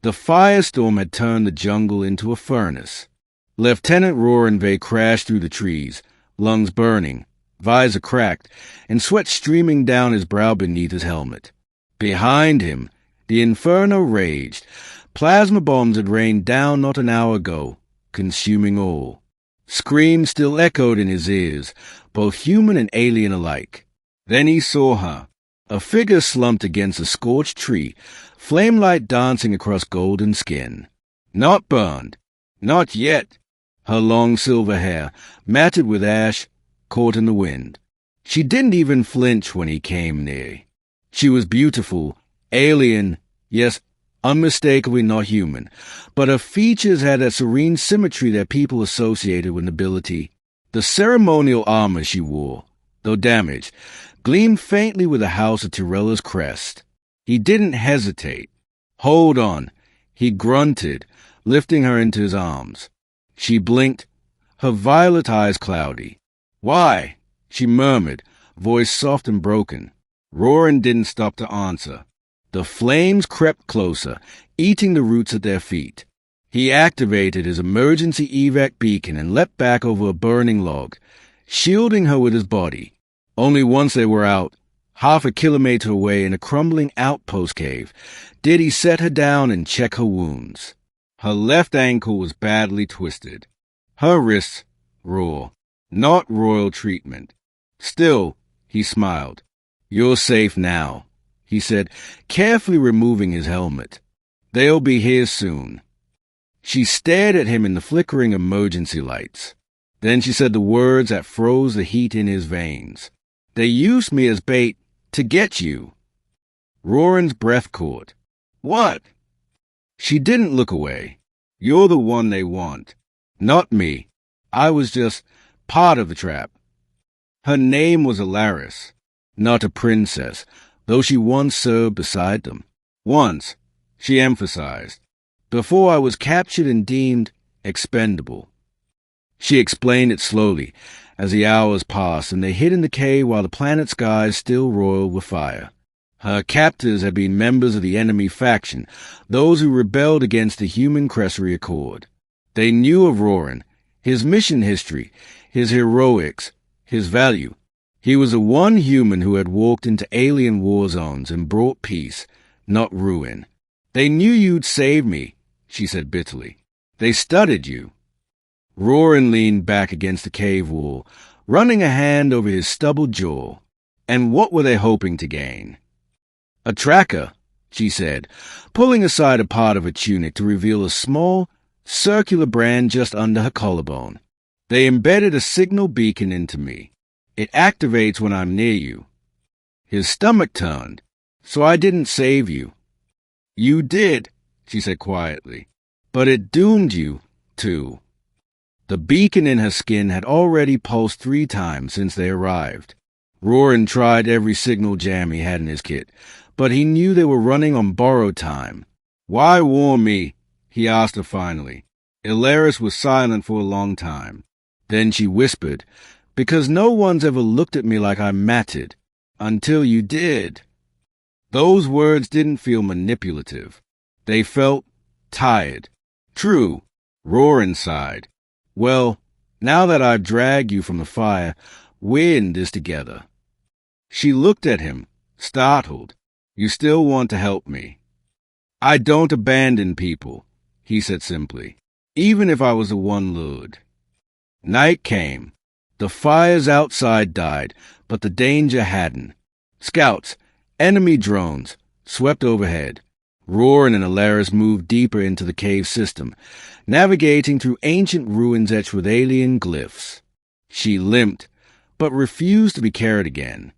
The firestorm had turned the jungle into a furnace. Lieutenant Roarenvay crashed through the trees, lungs burning, visor cracked, and sweat streaming down his brow beneath his helmet. Behind him, the inferno raged. Plasma bombs had rained down not an hour ago, consuming all. Screams still echoed in his ears, both human and alien alike. Then he saw her, a figure slumped against a scorched tree, flame-light dancing across golden skin. Not burned. Not yet. Her long silver hair, matted with ash, caught in the wind. She didn't even flinch when he came near. She was beautiful, alien, yes, unmistakably not human, but her features had that serene symmetry that people associated with nobility. The ceremonial armor she wore, though damaged, gleamed faintly with the House of Tyrella's crest. He didn't hesitate. Hold on, he grunted, lifting her into his arms. She blinked, her violet eyes cloudy. Why? She murmured, voice soft and broken. Roarin didn't stop to answer. The flames crept closer, eating the roots at their feet. He activated his emergency evac beacon and leapt back over a burning log, shielding her with his body. Only once they were out, half a kilometer away in a crumbling outpost cave, did he set her down and check her wounds. Her left ankle was badly twisted. Her wrists raw, not royal treatment. Still, he smiled. You're safe now, he said, carefully removing his helmet. They'll be here soon. She stared at him in the flickering emergency lights. Then she said the words that froze the heat in his veins. They used me as bait to get you. Roarin's breath caught. What? She didn't look away. You're the one they want. Not me. I was just part of the trap. Her name was Alaris, not a princess, though she once served beside them. Once, she emphasized, before I was captured and deemed expendable. She explained it slowly, as the hours passed and they hid in the cave while the planet's skies still roiled with fire. Her captors had been members of the enemy faction, those who rebelled against the human Cressery Accord. They knew of Roarin, his mission history, his heroics, his value. He was the one human who had walked into alien war zones and brought peace, not ruin. They knew you'd save me, she said bitterly. They studied you. Roarin leaned back against the cave wall, running a hand over his stubbled jaw. And what were they hoping to gain? A tracker, she said, pulling aside a part of her tunic to reveal a small, circular brand just under her collarbone. They embedded a signal beacon into me. It activates when I'm near you. His stomach turned, so I didn't save you. You did, she said quietly, but it doomed you, too. The beacon in her skin had already pulsed 3 times since they arrived. Roarin tried every signal jam he had in his kit, but he knew they were running on borrowed time. Why warn me? He asked her finally. Alaris was silent for a long time. Then she whispered, because no one's ever looked at me like I'm matted, until you did. Those words didn't feel manipulative. They felt tired. True, Roarin sighed. Well, now that I've dragged you from the fire, we're in this together. She looked at him, startled. You still want to help me? I don't abandon people, he said simply, even if I was the one lured. Night came. The fires outside died, but the danger hadn't. Scouts, enemy drones, swept overhead. Roarin and Alaris moved deeper into the cave system, navigating through ancient ruins etched with alien glyphs. She limped, but refused to be carried again.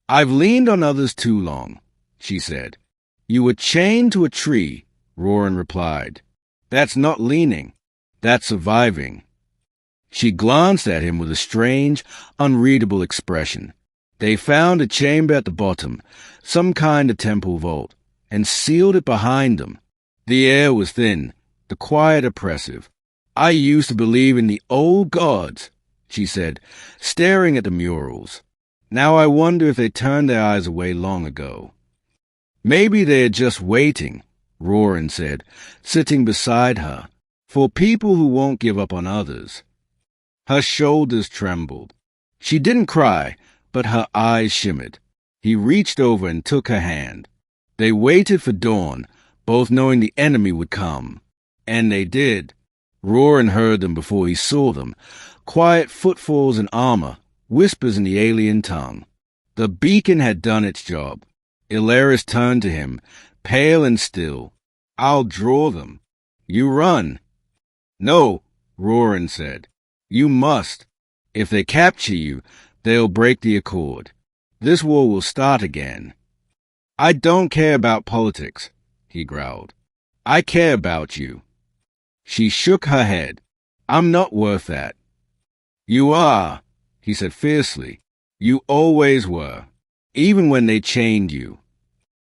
I've leaned on others too long, she said. You were chained to a tree, Roarin replied. That's not leaning. That's surviving. She glanced at him with a strange, unreadable expression. They found a chamber at the bottom, some kind of temple vault, and sealed it behind them. The air was thin, the quiet oppressive. I used to believe in the old gods, she said, staring at the murals. Now I wonder if they turned their eyes away long ago. Maybe they're just waiting, Roran said, sitting beside her, for people who won't give up on others. Her shoulders trembled. She didn't cry, but her eyes shimmered. He reached over and took her hand. They waited for dawn, both knowing the enemy would come. And they did. Roran heard them before he saw them. Quiet footfalls in armor, whispers in the alien tongue. The beacon had done its job. Ilaris turned to him, pale and still. I'll draw them. You run. No, Roran said. You must. If they capture you, they'll break the accord. This war will start again. I don't care about politics, he growled. I care about you. She shook her head. I'm not worth that. You are, he said fiercely. You always were, even when they chained you.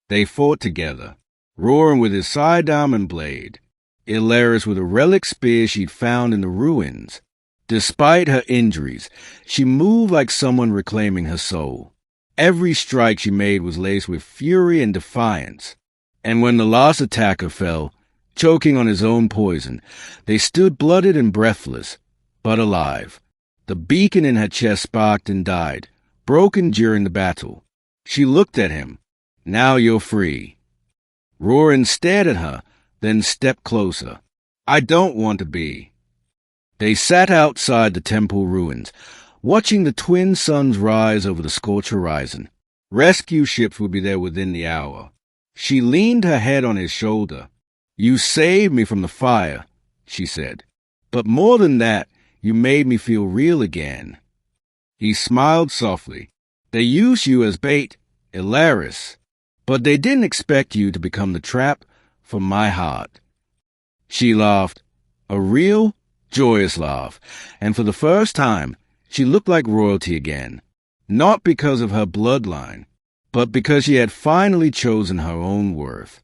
They fought together, Roran with his sidearm and blade, Ilaris with a relic spear she'd found in the ruins. Despite her injuries, she moved like someone reclaiming her soul. Every strike she made was laced with fury and defiance. And when the last attacker fell, choking on his own poison, they stood blooded and breathless, but alive. The beacon in her chest sparked and died, broken during the battle. She looked at him. Now you're free. Roran stared at her, then stepped closer. I don't want to be. They sat outside the temple ruins, watching the twin suns rise over the scorched horizon. Rescue ships would be there within the hour. She leaned her head on his shoulder. You saved me from the fire, she said. But more than that, you made me feel real again. He smiled softly. They used you as bait, Ilaris, but they didn't expect you to become the trap for my heart. She laughed, a real, joyous laugh, and for the first time, she looked like royalty again, not because of her bloodline, but because she had finally chosen her own worth.